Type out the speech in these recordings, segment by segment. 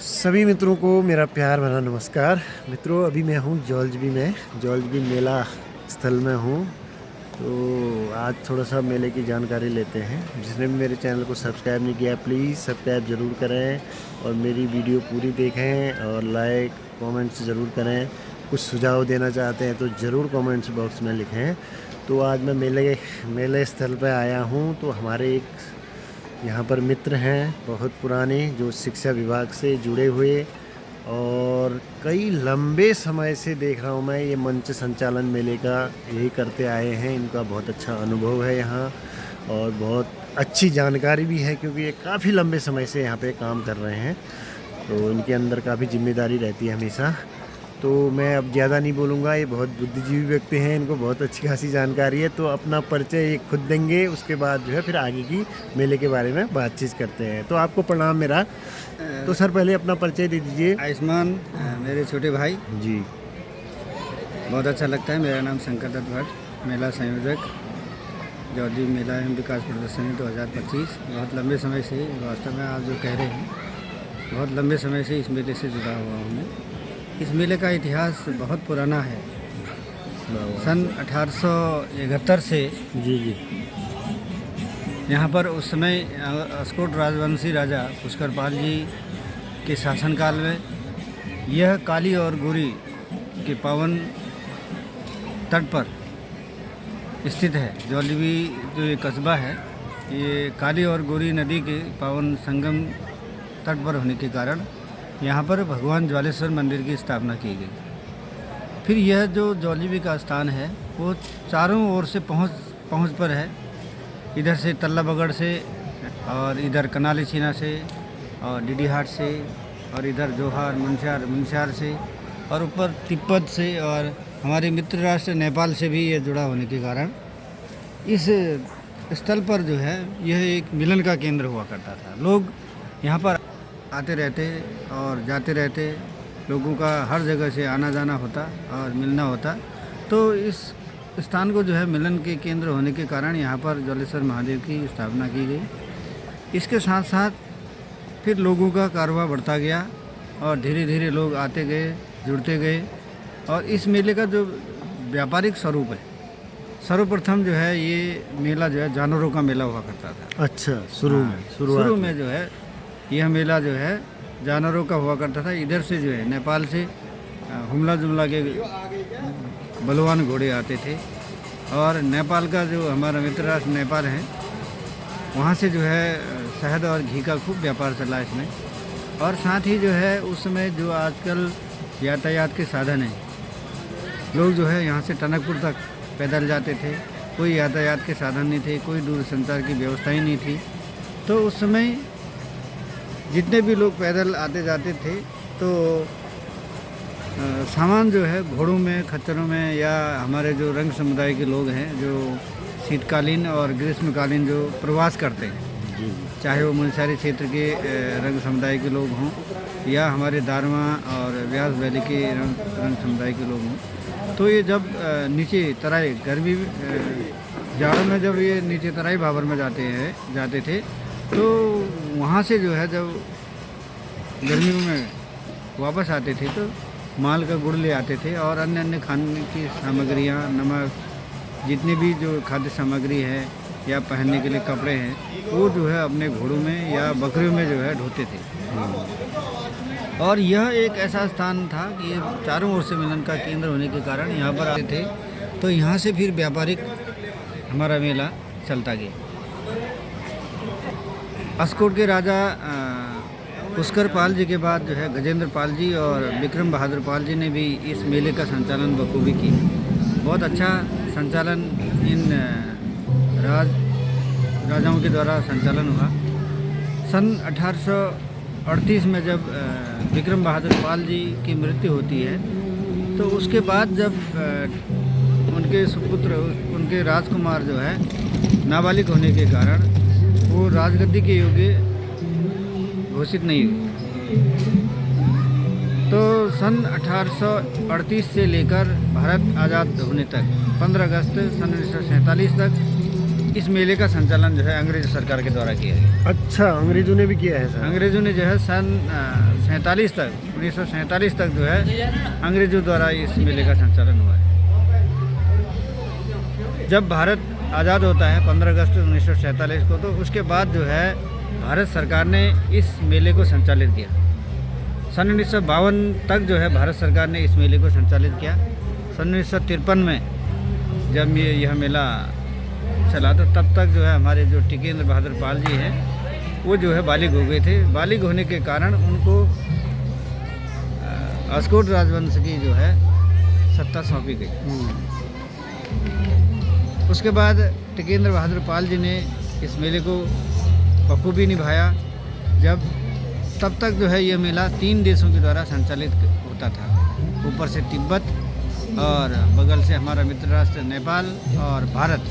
सभी मित्रों को मेरा प्यार भरा नमस्कार। मित्रों, अभी मैं हूँ जौलजबी मेला स्थल में हूँ। तो आज थोड़ा सा मेले की जानकारी लेते हैं। जिसने भी मेरे चैनल को सब्सक्राइब नहीं किया प्लीज़ सब्सक्राइब ज़रूर करें और मेरी वीडियो पूरी देखें और लाइक कमेंट्स ज़रूर करें। कुछ सुझाव देना चाहते हैं तो ज़रूर कमेंट्स बॉक्स में लिखें। तो आज मैं मेले स्थल पर आया हूँ। तो हमारे एक यहाँ पर मित्र हैं बहुत पुराने जो शिक्षा विभाग से जुड़े हुए और कई लंबे समय से देख रहा हूँ मैं ये मंच संचालन मेले का यही करते आए हैं। इनका बहुत अच्छा अनुभव है यहाँ और बहुत अच्छी जानकारी भी है क्योंकि ये काफ़ी लंबे समय से यहाँ पे काम कर रहे हैं। तो इनके अंदर काफ़ी जिम्मेदारी रहती है हमेशा। तो मैं अब ज़्यादा नहीं बोलूँगा, ये बहुत बुद्धिजीवी व्यक्ति हैं, इनको बहुत अच्छी खासी जानकारी है। तो अपना परिचय ये खुद देंगे, उसके बाद जो है फिर आगे की मेले के बारे में बातचीत करते हैं। तो आपको प्रणाम मेरा। तो सर पहले अपना परिचय दे दीजिए। आयुष्मान मेरे छोटे भाई जी। बहुत अच्छा लगता है। मेरा नाम शंकर दत्त भट्ट, मेला संयोजक जौलजबी मेला एवं विकास प्रदर्शनी 2025। बहुत लंबे समय से, वास्तव में आप जो कह रहे हैं, बहुत लंबे समय से इस मेले से जुड़ा हुआ हूँ मैं। इस मेले का इतिहास बहुत पुराना है। सन 1871 से जी जी। यहाँ पर उस समय अस्कोट राजवंशी राजा पुष्करपाल जी के शासनकाल में यह काली और गोरी के पावन तट पर स्थित है। जौलजबी जो ये कस्बा है, ये काली और गोरी नदी के पावन संगम तट पर होने के कारण यहाँ पर भगवान ज्वालेश्वर मंदिर की स्थापना की गई। फिर यह जो जौलजबी का स्थान है वो चारों ओर से पहुँच पर है। इधर से तल्ला बगड़ से और इधर कनाली छीना से और डीडी हाट से और इधर जोहार मुनस्यार से और ऊपर तिब्बत से और हमारे मित्र राष्ट्र नेपाल से भी ये जुड़ा होने के कारण इस स्थल पर जो है यह एक मिलन का केंद्र हुआ करता था। लोग यहाँ पर आते रहते और जाते रहते, लोगों का हर जगह से आना जाना होता और मिलना होता। तो इस स्थान को जो है मिलन के केंद्र होने के कारण यहाँ पर ज्वालेश्वर महादेव की स्थापना की गई। इसके साथ साथ फिर लोगों का कारोबार बढ़ता गया और धीरे धीरे लोग आते गए, जुड़ते गए। और इस मेले का जो व्यापारिक स्वरूप है, सर्वप्रथम जो है ये मेला जो है जानवरों का मेला हुआ करता था। अच्छा, शुरू में जो है यह मेला जो है जानवरों का हुआ करता था। इधर से जो है नेपाल से हुमला जुमला के बलवान घोड़े आते थे और नेपाल का जो हमारा मित्र राष्ट्र नेपाल है, वहाँ से जो है शहद और घी का खूब व्यापार चला इसमें। और साथ ही जो है उस समय जो आजकल यातायात के साधन हैं, लोग जो है यहाँ से टनकपुर तक पैदल जाते थे। कोई यातायात के साधन नहीं थे, कोई दूरसंचार की व्यवस्था ही नहीं थी। तो उस समय जितने भी लोग पैदल आते जाते थे तो सामान जो है घोड़ों में, खच्चरों में, या हमारे जो रंग समुदाय के लोग हैं जो शीतकालीन और ग्रीष्मकालीन जो प्रवास करते हैं, चाहे वो मुनस्यारी क्षेत्र के रंग समुदाय के लोग हों या हमारे दारमा और व्यास वैली के रंग समुदाय के लोग हों, तो ये जब नीचे तराई गर्मी जाड़ों में जब ये नीचे तराई भाबर में जाते थे तो वहाँ से जो है जब गर्मियों में वापस आते थे तो माल का गुड़ ले आते थे और अन्य अन्य खाने की सामग्रियाँ, नमक, जितनी भी जो खाद्य सामग्री है या पहनने के लिए कपड़े हैं, वो जो है अपने घोड़ों में या बकरियों में जो है ढोते थे। और यह एक ऐसा स्थान था कि ये चारों ओर से मिलन का केंद्र होने के कारण यहाँ पर आते थे। तो यहाँ से फिर व्यापारिक हमारा मेला चलता गया। अस्कोट के राजा पुष्कर पाल जी के बाद जो है गजेंद्र पाल जी और विक्रम बहादुर पाल जी ने भी इस मेले का संचालन बखूबी की। बहुत अच्छा संचालन इन राजाओं के द्वारा संचालन हुआ। सन 1838 में जब विक्रम बहादुर पाल जी की मृत्यु होती है तो उसके बाद जब उनके सुपुत्र, उनके राजकुमार जो है नाबालिग होने के कारण वो राजगद्दी के योग्य घोषित नहीं हुई। तो सन 1838 से लेकर भारत आज़ाद होने तक 15 अगस्त सन 1947 तक इस मेले का संचालन जो है अंग्रेज सरकार के द्वारा किया गया। अच्छा, अंग्रेजों ने भी किया है सर? अंग्रेज़ों ने जो है सन 1947 तक जो है अंग्रेज़ों द्वारा इस मेले का संचालन हुआ है। जब भारत आज़ाद होता है 15 अगस्त 1947 को, तो उसके बाद जो है भारत सरकार ने इस मेले को संचालित किया। सन 1952 तक जो है भारत सरकार ने इस मेले को संचालित किया। सन 1953 में जब यह मेला चला, तो तब तक जो है हमारे जो टिकेंद्र बहादुर पाल जी हैं वो जो है बालिग हो गए थे। बालिग होने के कारण उनको अस्कोट राजवंश की जो है सत्ता सौंपी गई। उसके बाद टिकेंद्र बहादुर पाल जी ने इस मेले को बखूबी निभाया। तब तक जो है ये मेला 3 देशों के द्वारा संचालित होता था। ऊपर से तिब्बत और बगल से हमारा मित्र राष्ट्र नेपाल और भारत,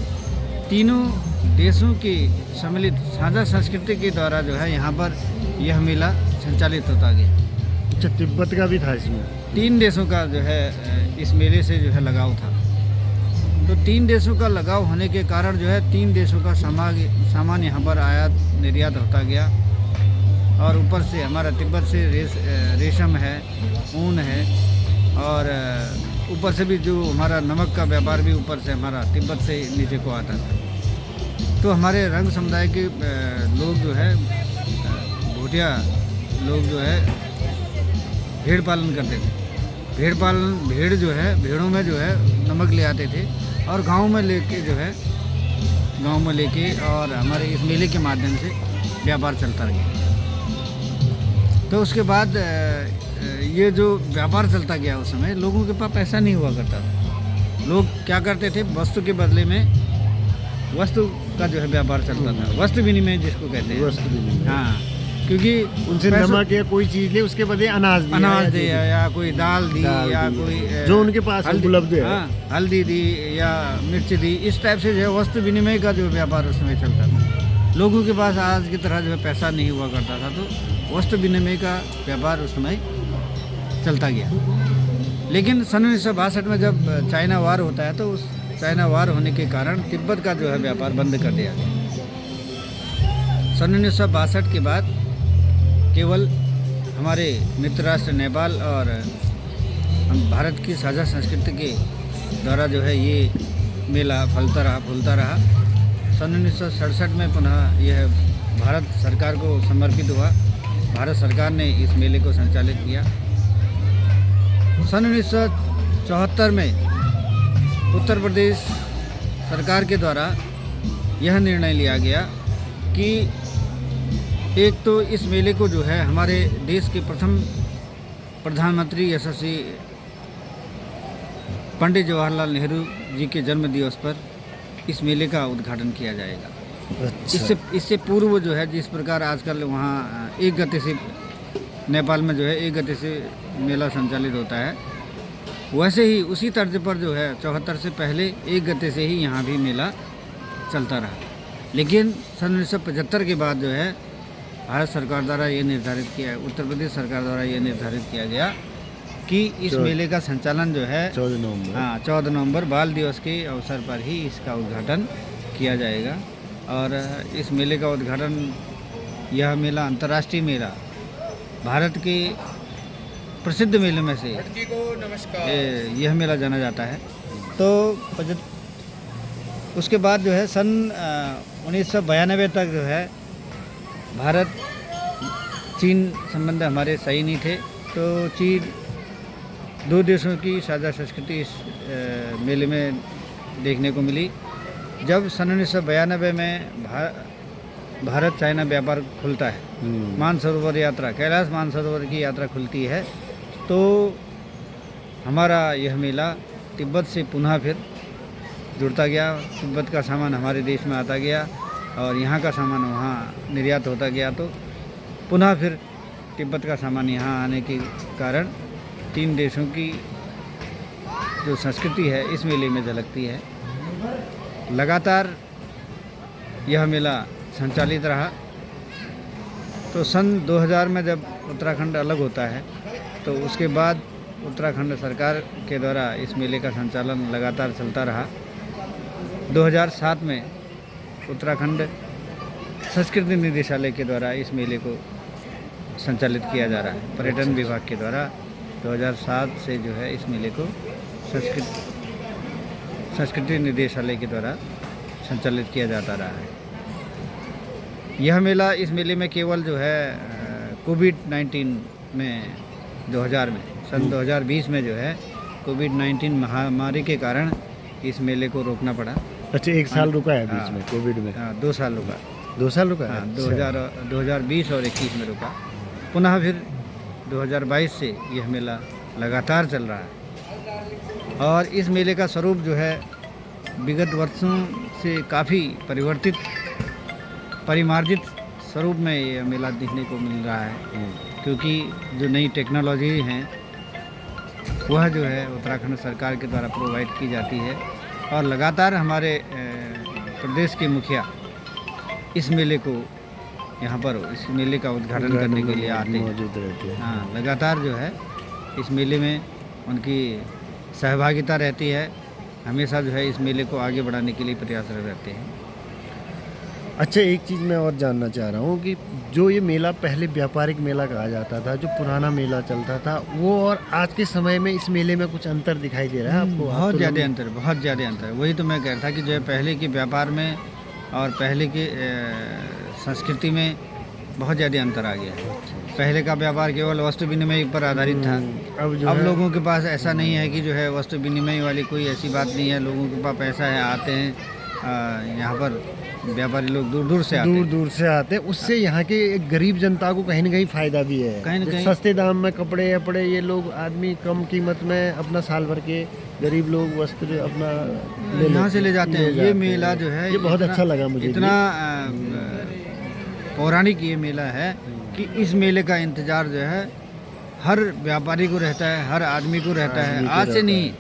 तीनों देशों की सम्मिलित साझा संस्कृति के द्वारा जो है यहाँ पर यह मेला संचालित होता गया। अच्छा, तिब्बत का भी था इसमें? 3 देशों का जो है इस मेले से जो है लगाव था। तो 3 देशों का लगाव होने के कारण जो है 3 देशों का सामान यहाँ पर आयात निर्यात होता गया। और ऊपर से हमारा तिब्बत से रेशम है, ऊन है, और ऊपर से भी जो हमारा नमक का व्यापार भी ऊपर से हमारा तिब्बत से नीचे को आता था। तो हमारे रंग समुदाय के लोग जो है, भूटिया लोग जो है भेड़ पालन करते थे। भेड़ जो है, भेड़ों में जो है नमक ले आते थे और गांव में लेके और हमारे इस मेले के माध्यम से व्यापार चलता गया। तो उसके बाद ये जो व्यापार चलता गया, उस समय लोगों के पास पैसा नहीं हुआ करता था। लोग क्या करते थे, वस्तु के बदले में वस्तु का जो है व्यापार चलता था। वस्तु विनिमय जिसको कहते हैं। वस्तु विनिमय। हाँ, क्योंकि उनसे नमक या कोई चीज़ ले, उसके बदले अनाज दिया या कोई दाल दी या कोई जो उनके पास उपलब्ध है, हल्दी दी या मिर्च दी, इस टाइप से जो है वस्तु विनिमय का जो व्यापार उस समय चलता था। लोगों के पास आज की तरह जो है पैसा नहीं हुआ करता था, तो वस्तु विनिमय का व्यापार उस समय चलता गया। लेकिन सन 1962 में जब चाइना वार होता है, तो उस चाइना वार होने के कारण तिब्बत का जो है व्यापार बंद कर दिया गया। सन 1962 के बाद केवल हमारे मित्र राष्ट्र नेपाल और हम भारत की साझा संस्कृति के द्वारा जो है ये मेला फूलता रहा। सन 1967 में पुनः यह भारत सरकार को समर्पित हुआ। भारत सरकार ने इस मेले को संचालित किया। सन 1974 में उत्तर प्रदेश सरकार के द्वारा यह निर्णय लिया गया कि एक तो इस मेले को जो है हमारे देश के प्रथम प्रधानमंत्री यशस्वी पंडित जवाहरलाल नेहरू जी के जन्म दिवस पर इस मेले का उद्घाटन किया जाएगा। अच्छा। इससे पूर्व जो है, जिस प्रकार आजकल वहाँ एक गति से नेपाल में जो है एक गति से मेला संचालित होता है, वैसे ही उसी तर्ज पर जो है 74 से पहले एक गति से ही यहाँ भी मेला चलता रहा। लेकिन सन 1975 के बाद जो है भारत सरकार द्वारा ये निर्धारित किया, उत्तर प्रदेश सरकार द्वारा ये निर्धारित किया गया कि इस मेले का संचालन जो है 14 नवंबर बाल दिवस के अवसर पर ही इसका उद्घाटन किया जाएगा। और इस मेले का उद्घाटन, यह मेला अंतर्राष्ट्रीय मेला, भारत के प्रसिद्ध मेलों में से यह मेला जाना जाता है। तो उसके बाद जो है सन 1992 तक जो है भारत चीन संबंध हमारे सही नहीं थे, तो चीन, 2 देशों की साझा संस्कृति इस मेले में देखने को मिली। जब सन 1992 में भारत चाइना व्यापार खुलता है, मानसरोवर यात्रा, कैलाश मानसरोवर की यात्रा खुलती है, तो हमारा यह मेला तिब्बत से पुनः फिर जुड़ता गया। तिब्बत का सामान हमारे देश में आता गया और यहाँ का सामान वहाँ निर्यात होता गया, तो पुनः फिर तिब्बत का सामान यहाँ आने के कारण 3 देशों की जो संस्कृति है इस मेले में झलकती है। लगातार यह मेला संचालित रहा। तो सन 2000 में जब उत्तराखंड अलग होता है, तो उसके बाद उत्तराखंड सरकार के द्वारा इस मेले का संचालन लगातार चलता रहा। 2007 में उत्तराखंड संस्कृति निदेशालय के द्वारा इस मेले को संचालित किया जा रहा है। पर्यटन विभाग के द्वारा 2007 से जो है इस मेले को संस्कृति निदेशालय के द्वारा संचालित किया जाता रहा है। यह मेला, इस मेले में केवल जो है कोविड-19 में 2000 में सन 2020 में जो है कोविड-19 महामारी के कारण इस मेले को रोकना पड़ा। अच्छा, 1 साल रुका है बीच में कोविड में? हाँ, 2 साल रुका। 2 साल रुका? हाँ, अच्छा। 2020 और 21 में रुका। पुनः फिर 2022 से यह मेला लगातार चल रहा है और इस मेले का स्वरूप जो है विगत वर्षों से काफ़ी परिमार्जित स्वरूप में यह मेला देखने को मिल रहा है, क्योंकि जो नई टेक्नोलॉजी हैं वह जो है उत्तराखंड सरकार के द्वारा प्रोवाइड की जाती है और लगातार हमारे प्रदेश के मुखिया इस मेले को यहाँ पर इस मेले का उद्घाटन करने के लिए आते हैं। हाँ, लगातार जो है इस मेले में उनकी सहभागिता रहती है। हमेशा जो है इस मेले को आगे बढ़ाने के लिए प्रयासरत रहते हैं। अच्छा, एक चीज़ मैं और जानना चाह रहा हूँ कि जो ये मेला पहले व्यापारिक मेला कहा जाता था, जो पुराना मेला चलता था, वो और आज के समय में इस मेले में कुछ अंतर दिखाई दे रहा है आपको? बहुत ज़्यादा अंतर। वही तो मैं कह रहा था कि जो है पहले के व्यापार में और पहले के संस्कृति में बहुत ज़्यादा अंतर आ गया है। पहले का व्यापार केवल वस्तु विनिमय पर आधारित था। अब लोगों के पास ऐसा नहीं है कि जो है वस्तु विनिमय वाली कोई ऐसी बात नहीं है। लोगों के पास पैसा है, आते हैं यहाँ पर व्यापारी लोग दूर दूर से आते हैं। उससे यहाँ के एक गरीब जनता को कहीं ना कहीं फ़ायदा भी है। कहीं न कहीं सस्ते दाम में कपड़े ये लोग आदमी कम कीमत में अपना साल भर के गरीब लोग वस्त्र अपना यहाँ से ले जाते हैं। ये मेला जो है ये बहुत अच्छा लगा मुझे। इतना पौराणिक ये मेला है कि इस मेले का इंतज़ार जो है हर व्यापारी को रहता है, हर आदमी को रहता है। आज से नहीं,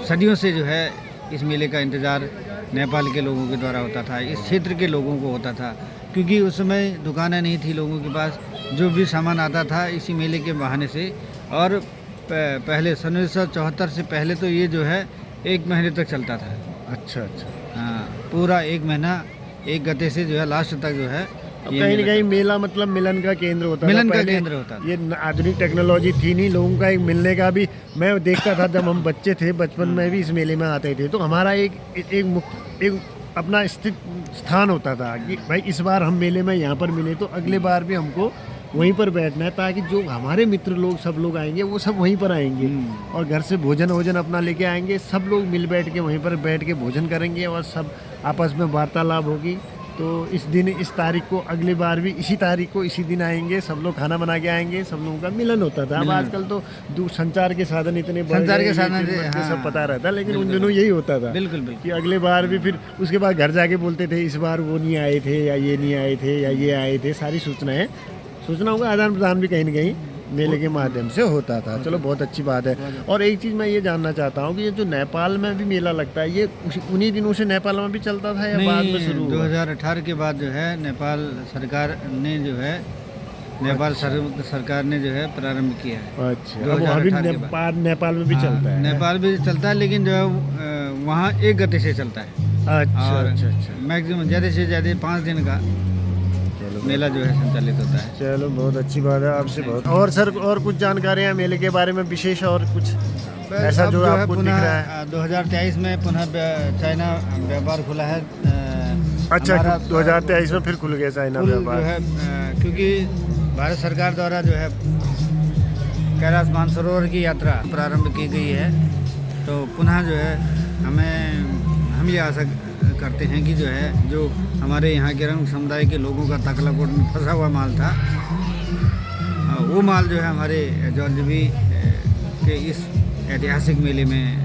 सदियों से जो है इस मेले का इंतज़ार नेपाल के लोगों के द्वारा होता था, इस क्षेत्र के लोगों को होता था, क्योंकि उस समय दुकानें नहीं थी लोगों के पास। जो भी सामान आता था इसी मेले के बहाने से। और पहले सन 1974 से पहले तो ये जो है 1 महीने तक चलता था। अच्छा। हाँ, पूरा 1 महीना एक गते से जो है लास्ट तक जो है कहीं न कहीं मेला मतलब मिलन का केंद्र होता था। ये आधुनिक टेक्नोलॉजी थी नहीं, लोगों का एक मिलने का भी मैं देखता था जब हम बच्चे थे, बचपन में भी इस मेले में आते थे, तो हमारा एक अपना स्थित स्थान होता था कि भाई इस बार हम मेले में यहाँ पर मिले तो अगले बार भी हमको वहीं पर बैठना है, ताकि जो हमारे मित्र लोग सब लोग आएंगे वो सब वहीं पर आएंगे और घर से भोजन अपना लेके आएंगे। सब लोग मिल बैठ के वहीं पर बैठ के भोजन करेंगे और सब आपस में वार्तालाप होगी। तो इस दिन, इस तारीख को, अगली बार भी इसी तारीख को इसी दिन आएंगे, सब लोग खाना बना के आएंगे, सब लोगों का मिलन होता था। अब आजकल तो संचार के साधन इतने बढ़ गए, सब पता रहता, लेकिन उन दिनों यही होता था। बिल्कुल कि अगले बार भी, फिर उसके बाद घर जाके बोलते थे इस बार वो नहीं आए थे या ये नहीं आए थे या ये आए थे। सारी सूचनाओं का आदान प्रदान भी कहीं ना कहीं मेले के माध्यम से होता था। चलो, बहुत अच्छी बात है। और एक चीज़ मैं ये जानना चाहता हूँ कि ये जो नेपाल में भी मेला लगता है, ये उन्हीं दिनों से नेपाल में भी चलता था या बाद में शुरू हुआ? 2018 के बाद जो है नेपाल सरकार ने जो है प्रारंभ किया है। अच्छा, अभी नेपाल में भी चलता है? नेपाल भी चलता है, लेकिन जो है वहाँ 1 गते से चलता है। अच्छा। मैक्सिमम ज़्यादा से ज़्यादा 5 दिन का मेला जो है संचालित होता है। चलो, बहुत अच्छी बात है आपसे। बहुत और सर, और कुछ जानकारियाँ मेले के बारे में विशेष और कुछ ऐसा जो आपको दिख रहा है? 2023 में पुनः चाइना व्यापार खुला है। अच्छा, 2023 में फिर खुल गया चाइना व्यापार जो है, क्योंकि भारत सरकार द्वारा जो है कैलाश मानसरोवर की यात्रा प्रारंभ की गई है, तो पुनः जो है हम ये आशा करते हैं कि जो है जो हमारे यहाँ के रंग समुदाय के लोगों का ताकलाकोट में फंसा हुआ माल था, वो माल जो है हमारे जौलजिबी के इस ऐतिहासिक मेले में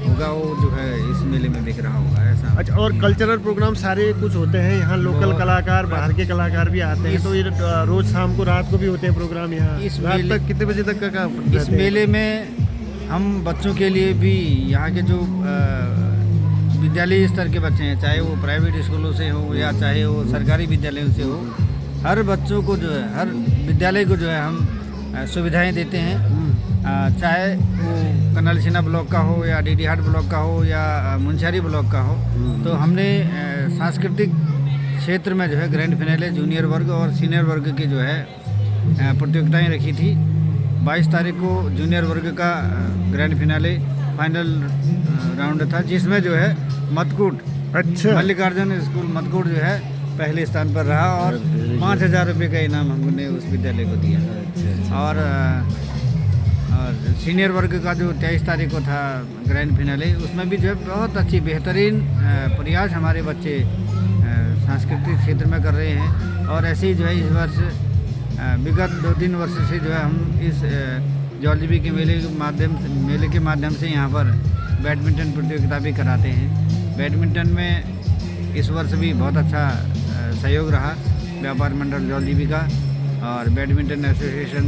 होगा, वो जो है इस मेले में बिक रहा होगा, ऐसा। अच्छा, और कल्चरल प्रोग्राम सारे कुछ होते हैं यहाँ? लोकल कलाकार, बाहर के कलाकार भी आते हैं, तो ये रोज शाम को, रात को भी होते हैं प्रोग्राम यहाँ? इस रात तक कितने बजे तक का? इस मेले में हम बच्चों के लिए भी, यहाँ के जो विद्यालय स्तर के बच्चे हैं, चाहे वो प्राइवेट स्कूलों से हो या चाहे वो सरकारी विद्यालयों से हो, हर बच्चों को जो है, हर विद्यालय को जो है हम सुविधाएं देते हैं। चाहे वो कन्नलछिना ब्लॉक का हो या डीडीहाट ब्लॉक का हो या मुंशियारी ब्लॉक का हो। तो हमने सांस्कृतिक क्षेत्र में जो है ग्रैंड फिनाले जूनियर वर्ग और सीनियर वर्ग की जो है प्रतियोगिताएं रखी थी। 22 तारीख को जूनियर वर्ग का ग्रैंड फिनाले फाइनल राउंड था, जिसमें जो है मतकूट अच्छा, मल्लिकार्जुन स्कूल मतकूट जो है पहले स्थान पर रहा और 5,000 रुपये का इनाम हमने उस विद्यालय को दिया। और सीनियर वर्ग का जो 23 तारीख को था ग्रैंड फिनाले, उसमें भी जो है बहुत अच्छी बेहतरीन प्रयास हमारे बच्चे सांस्कृतिक क्षेत्र में कर रहे हैं। और ऐसे ही जो है इस वर्ष विगत 2-3 वर्ष से जो है हम इस जौलजीबी के मेले के माध्यम से यहाँ पर बैडमिंटन प्रतियोगिता भी कराते हैं। बैडमिंटन में इस वर्ष भी बहुत अच्छा सहयोग रहा व्यापार मंडल जौलजीबी का और बैडमिंटन एसोसिएशन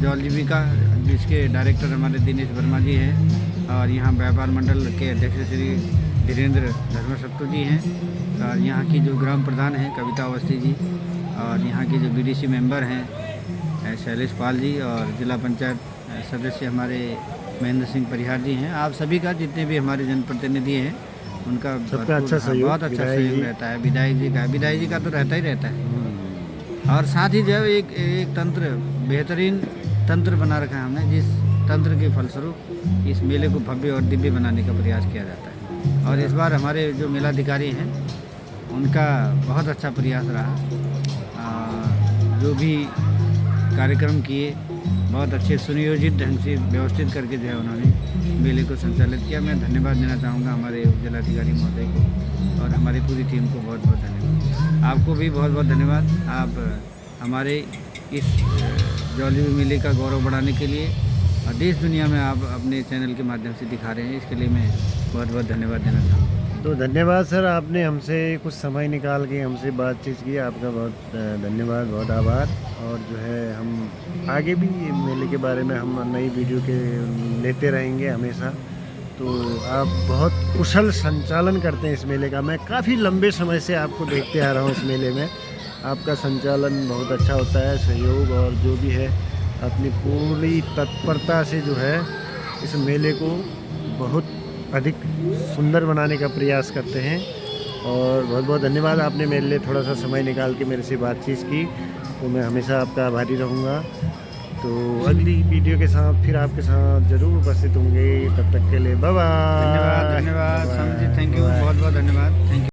जौलजीबी का, जिसके डायरेक्टर हमारे दिनेश वर्मा जी हैं और यहाँ व्यापार मंडल के अध्यक्ष श्री धीरेन्द्र धर्मसप्तु जी हैं और यहाँ की जो ग्राम प्रधान हैं कविता अवस्थी जी और यहाँ के जो बीडीसी मेंबर हैं शैलेश पाल जी और जिला पंचायत सदस्य हमारे महेंद्र सिंह परिहार जी हैं। आप सभी का जितने भी हमारे जनप्रतिनिधि हैं उनका सबका अच्छा सहयोग, बहुत अच्छा सहयोग रहता है। विदाई जी का तो रहता ही रहता है। और साथ ही जो है एक तंत्र बेहतरीन तंत्र बना रखा है हमने, जिस तंत्र के फलस्वरूप इस मेले को भव्य और दिव्य बनाने का प्रयास किया जाता है। और इस बार हमारे जो मेलाधिकारी हैं उनका बहुत अच्छा प्रयास रहा। जो भी कार्यक्रम किए बहुत अच्छे सुनियोजित ढंग से व्यवस्थित करके जो है उन्होंने मेले को संचालित किया। मैं धन्यवाद देना चाहूँगा हमारे उप जिलाधिकारी महोदय को और हमारी पूरी टीम को बहुत बहुत धन्यवाद। आपको भी बहुत बहुत धन्यवाद। आप हमारे इस जौलजीबी मेले का गौरव बढ़ाने के लिए और देश दुनिया में आप अपने चैनल के माध्यम से दिखा रहे हैं, इसके लिए मैं बहुत बहुत धन्यवाद देना चाहूँगा। तो धन्यवाद सर, आपने हमसे कुछ समय निकाल के हमसे बातचीत की, आपका बहुत धन्यवाद, बहुत आभार। और जो है हम आगे भी मेले के बारे में हम नई वीडियो के लेते रहेंगे हमेशा। तो आप बहुत कुशल संचालन करते हैं इस मेले का। मैं काफ़ी लंबे समय से आपको देखते आ रहा हूँ इस मेले में। आपका संचालन बहुत अच्छा होता है, सहयोग और जो भी है अपनी पूरी तत्परता से जो है इस मेले को बहुत अधिक सुंदर बनाने का प्रयास करते हैं। और बहुत बहुत धन्यवाद, आपने मेरे लिए थोड़ा सा समय निकाल के मेरे से बातचीत की, तो मैं हमेशा आपका आभारी रहूँगा। तो अगली वीडियो के साथ फिर आपके साथ ज़रूर उपस्थित होंगे। तब तक के लिए बाय बाय। धन्यवाद समझी, थैंक यू, बहुत बहुत धन्यवाद, थैंक यू।